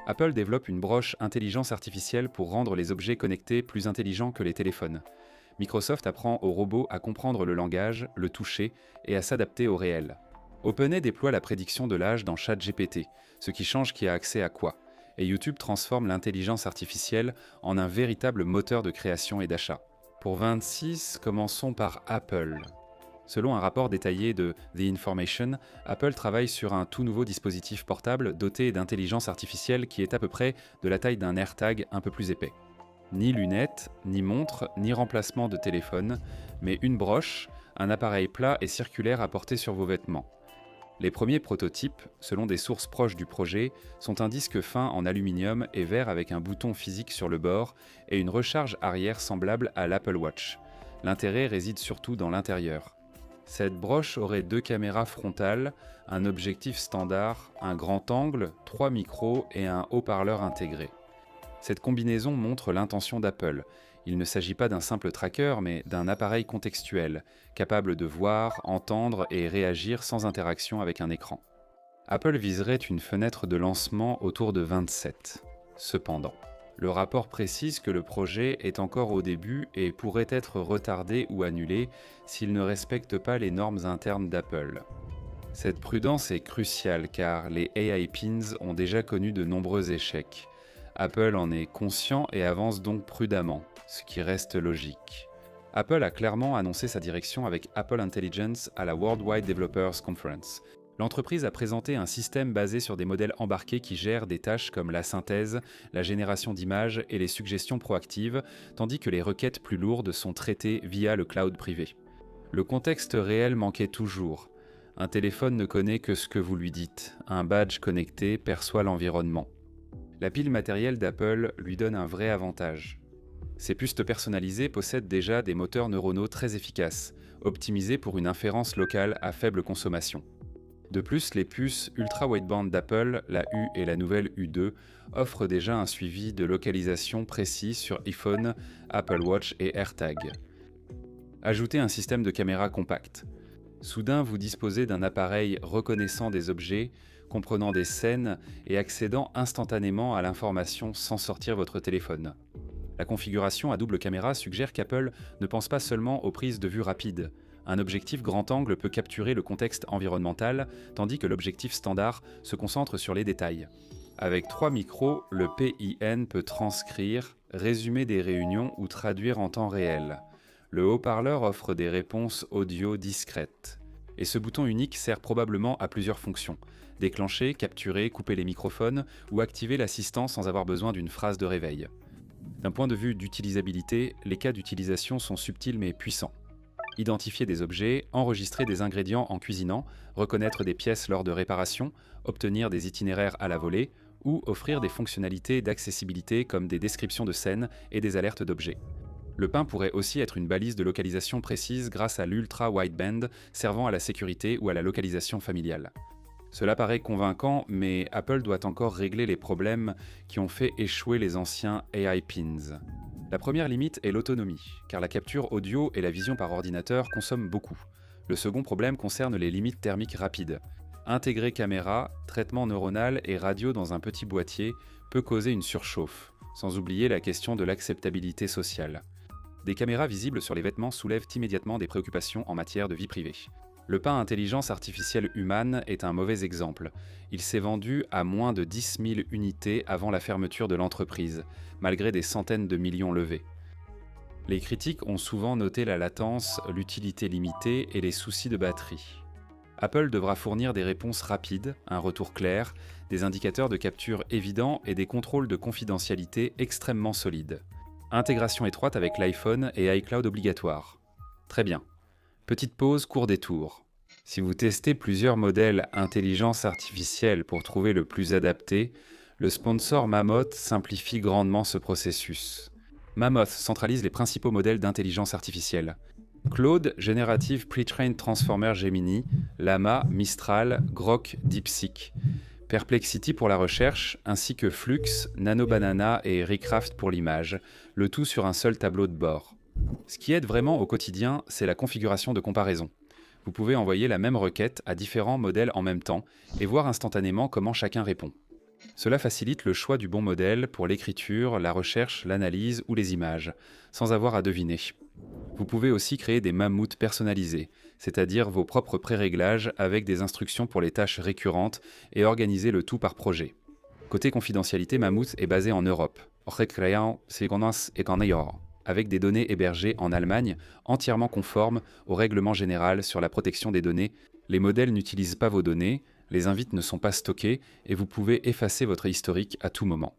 Apple développe une broche intelligence artificielle pour rendre les objets connectés plus intelligents que les téléphones. Microsoft apprend aux robots à comprendre le langage, le toucher et à s'adapter au réel. OpenAI déploie la prédiction de l'âge dans ChatGPT, ce qui change qui a accès à quoi. Et YouTube transforme l'intelligence artificielle en un véritable moteur de création et d'achat. Pour 26, commençons par Apple. Selon un rapport détaillé de The Information, Apple travaille sur un tout nouveau dispositif portable doté d'intelligence artificielle qui est à peu près de la taille d'un AirTag un peu plus épais. Ni lunettes, ni montre, ni remplacement de téléphone, mais une broche, un appareil plat et circulaire à porter sur vos vêtements. Les premiers prototypes, selon des sources proches du projet, sont un disque fin en aluminium et verre avec un bouton physique sur le bord et une recharge arrière semblable à l'Apple Watch. L'intérêt réside surtout dans l'intérieur. Cette broche aurait 2 caméras frontales, un objectif standard, un grand angle, 3 micros et un haut-parleur intégré. Cette combinaison montre l'intention d'Apple. Il ne s'agit pas d'un simple tracker, mais d'un appareil contextuel, capable de voir, entendre et réagir sans interaction avec un écran. Apple viserait une fenêtre de lancement autour de 27. Cependant, le rapport précise que le projet est encore au début et pourrait être retardé ou annulé s'il ne respecte pas les normes internes d'Apple. Cette prudence est cruciale car les AI Pins ont déjà connu de nombreux échecs. Apple en est conscient et avance donc prudemment, ce qui reste logique. Apple a clairement annoncé sa direction avec Apple Intelligence à la Worldwide Developers Conference. L'entreprise a présenté un système basé sur des modèles embarqués qui gèrent des tâches comme la synthèse, la génération d'images et les suggestions proactives, tandis que les requêtes plus lourdes sont traitées via le cloud privé. Le contexte réel manquait toujours. Un téléphone ne connaît que ce que vous lui dites. Un badge connecté perçoit l'environnement. La pile matérielle d'Apple lui donne un vrai avantage. Ces puces personnalisées possèdent déjà des moteurs neuronaux très efficaces, optimisés pour une inférence locale à faible consommation. De plus, les puces ultra-wideband d'Apple, la U et la nouvelle U2, offrent déjà un suivi de localisation précis sur iPhone, Apple Watch et AirTag. Ajoutez un système de caméra compact. Soudain, vous disposez d'un appareil reconnaissant des objets, comprenant des scènes et accédant instantanément à l'information sans sortir votre téléphone. La configuration à double caméra suggère qu'Apple ne pense pas seulement aux prises de vue rapides. Un objectif grand angle peut capturer le contexte environnemental, tandis que l'objectif standard se concentre sur les détails. Avec 3 micros, le PIN peut transcrire, résumer des réunions ou traduire en temps réel. Le haut-parleur offre des réponses audio discrètes. Et ce bouton unique sert probablement à plusieurs fonctions. Déclencher, capturer, couper les microphones ou activer l'assistant sans avoir besoin d'une phrase de réveil. D'un point de vue d'utilisabilité, les cas d'utilisation sont subtils mais puissants. Identifier des objets, enregistrer des ingrédients en cuisinant, reconnaître des pièces lors de réparation, obtenir des itinéraires à la volée ou offrir des fonctionnalités d'accessibilité comme des descriptions de scènes et des alertes d'objets. Le PIN pourrait aussi être une balise de localisation précise grâce à l'ultra-wideband servant à la sécurité ou à la localisation familiale. Cela paraît convaincant, mais Apple doit encore régler les problèmes qui ont fait échouer les anciens AI Pins. La première limite est l'autonomie, car la capture audio et la vision par ordinateur consomment beaucoup. Le second problème concerne les limites thermiques rapides. Intégrer caméra, traitement neuronal et radio dans un petit boîtier peut causer une surchauffe, sans oublier la question de l'acceptabilité sociale. Des caméras visibles sur les vêtements soulèvent immédiatement des préoccupations en matière de vie privée. Le PIN intelligence artificielle Human est un mauvais exemple. Il s'est vendu à moins de 10 000 unités avant la fermeture de l'entreprise, malgré des centaines de millions levés. Les critiques ont souvent noté la latence, l'utilité limitée et les soucis de batterie. Apple devra fournir des réponses rapides, un retour clair, des indicateurs de capture évidents et des contrôles de confidentialité extrêmement solides. Intégration étroite avec l'iPhone et iCloud obligatoire. Très bien. Petite pause, court détour. Si vous testez plusieurs modèles intelligence artificielle pour trouver le plus adapté, le sponsor Mammoth simplifie grandement ce processus. Mammoth centralise les principaux modèles d'intelligence artificielle. Claude, Generative Pre-trained Transformer Gemini, Llama, Mistral, Grok, DeepSeek. Perplexity pour la recherche, ainsi que Flux, NanoBanana et Recraft pour l'image, le tout sur un seul tableau de bord. Ce qui aide vraiment au quotidien, c'est la configuration de comparaison. Vous pouvez envoyer la même requête à différents modèles en même temps et voir instantanément comment chacun répond. Cela facilite le choix du bon modèle pour l'écriture, la recherche, l'analyse ou les images, sans avoir à deviner. Vous pouvez aussi créer des mammouths personnalisés, c'est-à-dire vos propres pré-réglages avec des instructions pour les tâches récurrentes et organiser le tout par projet. Côté confidentialité, Mammouth est basé en Europe, avec des données hébergées en Allemagne entièrement conformes au règlement général sur la protection des données. Les modèles n'utilisent pas vos données, les invites ne sont pas stockés et vous pouvez effacer votre historique à tout moment.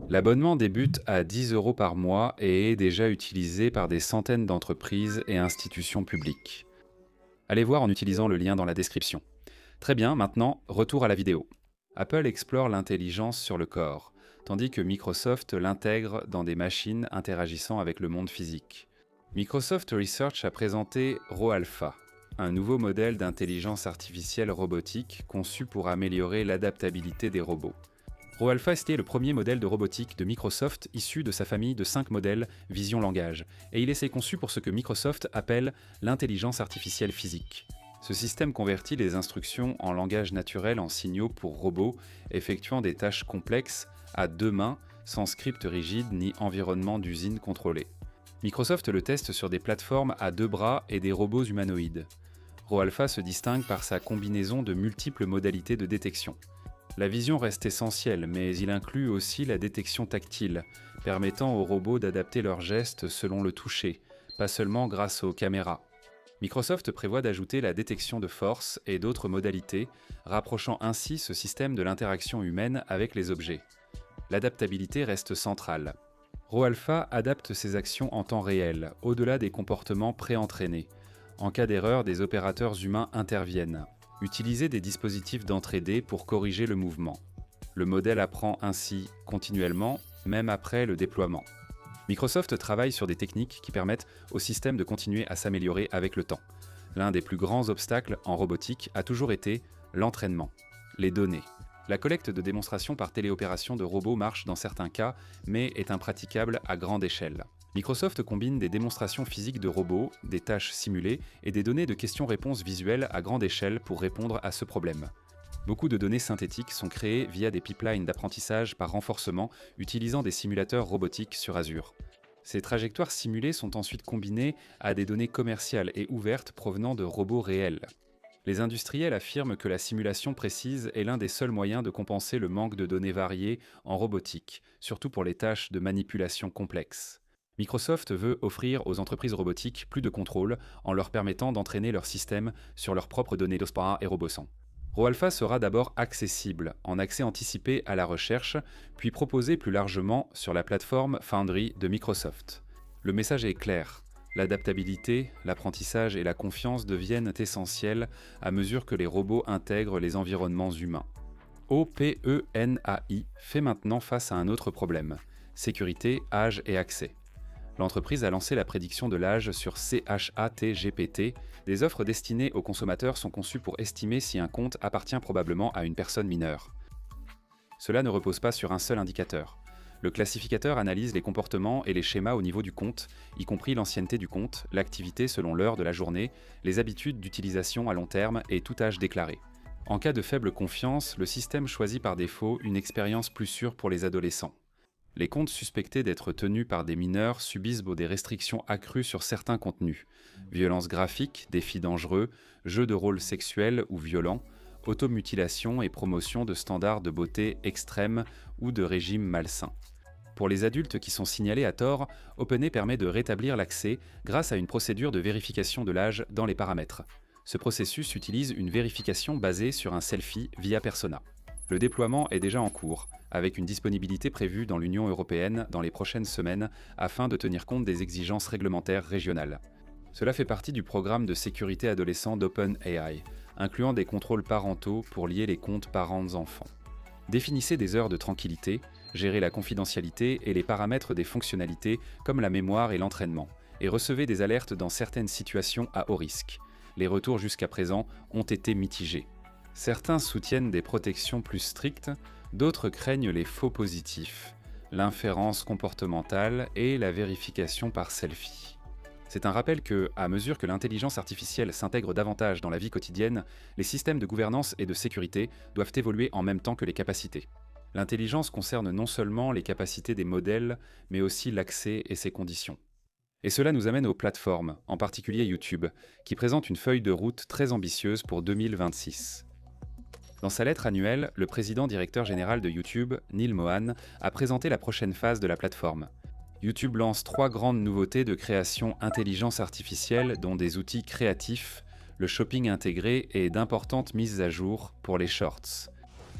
L'abonnement débute à 10 € par mois et est déjà utilisé par des centaines d'entreprises et institutions publiques. Allez voir en utilisant le lien dans la description. Très bien, maintenant, retour à la vidéo. Apple explore l'intelligence sur le corps, tandis que Microsoft l'intègre dans des machines interagissant avec le monde physique. Microsoft Research a présenté RoAlpha, un nouveau modèle d'intelligence artificielle robotique conçu pour améliorer l'adaptabilité des robots. RoAlpha était le premier modèle de robotique de Microsoft issu de sa famille de 5 modèles Vision Langage, et il est conçu pour ce que Microsoft appelle l'intelligence artificielle physique. Ce système convertit les instructions en langage naturel en signaux pour robots effectuant des tâches complexes à deux mains, sans script rigide ni environnement d'usine contrôlé. Microsoft le teste sur des plateformes à deux bras et des robots humanoïdes. RoAlpha se distingue par sa combinaison de multiples modalités de détection. La vision reste essentielle, mais il inclut aussi la détection tactile, permettant aux robots d'adapter leurs gestes selon le toucher, pas seulement grâce aux caméras. Microsoft prévoit d'ajouter la détection de force et d'autres modalités, rapprochant ainsi ce système de l'interaction humaine avec les objets. L'adaptabilité reste centrale. RoAlpha adapte ses actions en temps réel, au-delà des comportements préentraînés. En cas d'erreur, des opérateurs humains interviennent. Utilisez des dispositifs d'entrée D pour corriger le mouvement. Le modèle apprend ainsi continuellement, même après le déploiement. Microsoft travaille sur des techniques qui permettent au système de continuer à s'améliorer avec le temps. L'un des plus grands obstacles en robotique a toujours été l'entraînement, les données. La collecte de démonstrations par téléopération de robots marche dans certains cas, mais est impraticable à grande échelle. Microsoft combine des démonstrations physiques de robots, des tâches simulées et des données de questions-réponses visuelles à grande échelle pour répondre à ce problème. Beaucoup de données synthétiques sont créées via des pipelines d'apprentissage par renforcement utilisant des simulateurs robotiques sur Azure. Ces trajectoires simulées sont ensuite combinées à des données commerciales et ouvertes provenant de robots réels. Les industriels affirment que la simulation précise est l'un des seuls moyens de compenser le manque de données variées en robotique, surtout pour les tâches de manipulation complexes. Microsoft veut offrir aux entreprises robotiques plus de contrôle en leur permettant d'entraîner leur système sur leurs propres données d'OSPA et RoboSan. RoAlpha sera d'abord accessible, en accès anticipé à la recherche, puis proposé plus largement sur la plateforme Foundry de Microsoft. Le message est clair. L'adaptabilité, l'apprentissage et la confiance deviennent essentiels à mesure que les robots intègrent les environnements humains. OpenAI fait maintenant face à un autre problème: sécurité, âge et accès. L'entreprise a lancé la prédiction de l'âge sur ChatGPT. Des offres destinées aux consommateurs sont conçues pour estimer si un compte appartient probablement à une personne mineure. Cela ne repose pas sur un seul indicateur. Le classificateur analyse les comportements et les schémas au niveau du compte, y compris l'ancienneté du compte, l'activité selon l'heure de la journée, les habitudes d'utilisation à long terme et tout âge déclaré. En cas de faible confiance, le système choisit par défaut une expérience plus sûre pour les adolescents. Les comptes suspectés d'être tenus par des mineurs subissent des restrictions accrues sur certains contenus: violences graphiques, défis dangereux, jeux de rôle sexuels ou violents, automutilation et promotion de standards de beauté extrêmes ou de régimes malsains. Pour les adultes qui sont signalés à tort, OpenAI permet de rétablir l'accès grâce à une procédure de vérification de l'âge dans les paramètres. Ce processus utilise une vérification basée sur un selfie via Persona. Le déploiement est déjà en cours, avec une disponibilité prévue dans l'Union européenne dans les prochaines semaines afin de tenir compte des exigences réglementaires régionales. Cela fait partie du programme de sécurité adolescent d'OpenAI, incluant des contrôles parentaux pour lier les comptes parents-enfants. Définissez des heures de tranquillité, gérez la confidentialité et les paramètres des fonctionnalités comme la mémoire et l'entraînement, et recevez des alertes dans certaines situations à haut risque. Les retours jusqu'à présent ont été mitigés. Certains soutiennent des protections plus strictes, d'autres craignent les faux positifs, l'inférence comportementale et la vérification par selfie. C'est un rappel que, à mesure que l'intelligence artificielle s'intègre davantage dans la vie quotidienne, les systèmes de gouvernance et de sécurité doivent évoluer en même temps que les capacités. L'intelligence concerne non seulement les capacités des modèles, mais aussi l'accès et ses conditions. Et cela nous amène aux plateformes, en particulier YouTube, qui présente une feuille de route très ambitieuse pour 2026. Dans sa lettre annuelle, le président directeur général de YouTube, Neil Mohan, a présenté la prochaine phase de la plateforme. YouTube lance 3 grandes nouveautés de création intelligence artificielle, dont des outils créatifs, le shopping intégré et d'importantes mises à jour pour les shorts.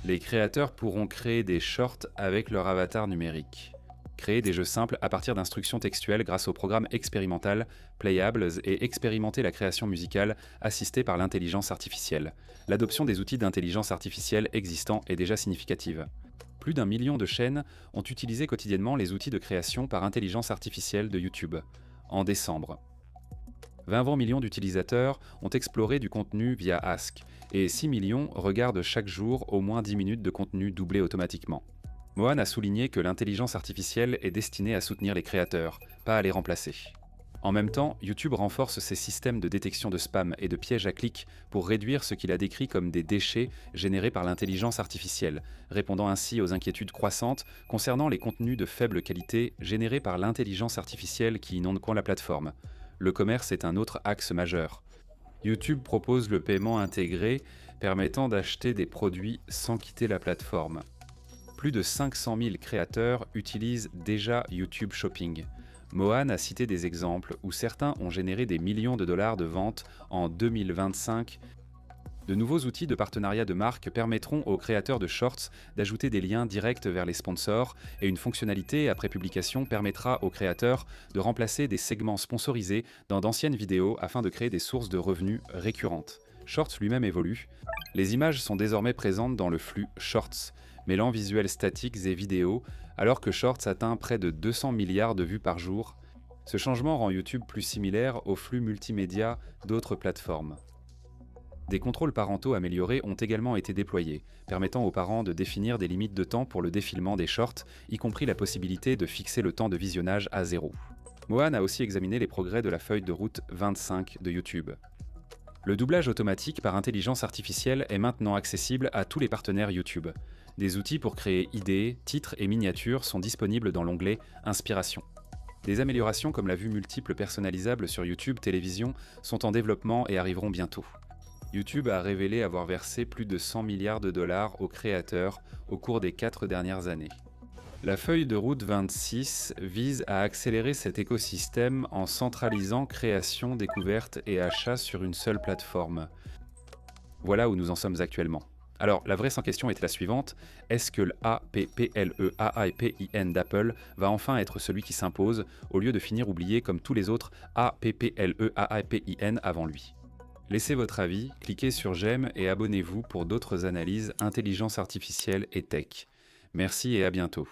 Les créateurs pourront créer des shorts avec leur avatar numérique. Créer des jeux simples à partir d'instructions textuelles grâce au programme expérimental Playables et expérimenter la création musicale assistée par l'intelligence artificielle. L'adoption des outils d'intelligence artificielle existants est déjà significative. Plus d'1 million de chaînes ont utilisé quotidiennement les outils de création par intelligence artificielle de YouTube. En décembre, 20 millions d'utilisateurs ont exploré du contenu via Ask, et 6 millions regardent chaque jour au moins 10 minutes de contenu doublé automatiquement. Mohan a souligné que l'intelligence artificielle est destinée à soutenir les créateurs, pas à les remplacer. En même temps, YouTube renforce ses systèmes de détection de spam et de pièges à clics pour réduire ce qu'il a décrit comme des déchets générés par l'intelligence artificielle, répondant ainsi aux inquiétudes croissantes concernant les contenus de faible qualité générés par l'intelligence artificielle qui inonde coin la plateforme. Le commerce est un autre axe majeur. YouTube propose le paiement intégré permettant d'acheter des produits sans quitter la plateforme. Plus de 500 000 créateurs utilisent déjà YouTube Shopping. Mohan a cité des exemples où certains ont généré des millions de dollars de ventes en 2025. De nouveaux outils de partenariat de marque permettront aux créateurs de shorts d'ajouter des liens directs vers les sponsors et une fonctionnalité après publication permettra aux créateurs de remplacer des segments sponsorisés dans d'anciennes vidéos afin de créer des sources de revenus récurrentes. Shorts lui-même évolue. Les images sont désormais présentes dans le flux Shorts, mêlant visuels statiques et vidéos, alors que Shorts atteint près de 200 milliards de vues par jour. Ce changement rend YouTube plus similaire au flux multimédia d'autres plateformes. Des contrôles parentaux améliorés ont également été déployés, permettant aux parents de définir des limites de temps pour le défilement des shorts, y compris la possibilité de fixer le temps de visionnage à 0. Mohan a aussi examiné les progrès de la feuille de route 25 de YouTube. Le doublage automatique par intelligence artificielle est maintenant accessible à tous les partenaires YouTube. Des outils pour créer idées, titres et miniatures sont disponibles dans l'onglet Inspiration. Des améliorations comme la vue multiple personnalisable sur YouTube Télévision sont en développement et arriveront bientôt. YouTube a révélé avoir versé plus de 100 milliards de dollars aux créateurs au cours des 4 dernières années. La feuille de route 26 vise à accélérer cet écosystème en centralisant création, découverte et achat sur une seule plateforme. Voilà où nous en sommes actuellement. Alors, la vraie sans question est la suivante, est-ce que le APPLEAAPIN d'Apple va enfin être celui qui s'impose, au lieu de finir oublié comme tous les autres APPLEAAPIN avant lui? Laissez votre avis, cliquez sur j'aime et abonnez-vous pour d'autres analyses intelligence artificielle et tech. Merci et à bientôt.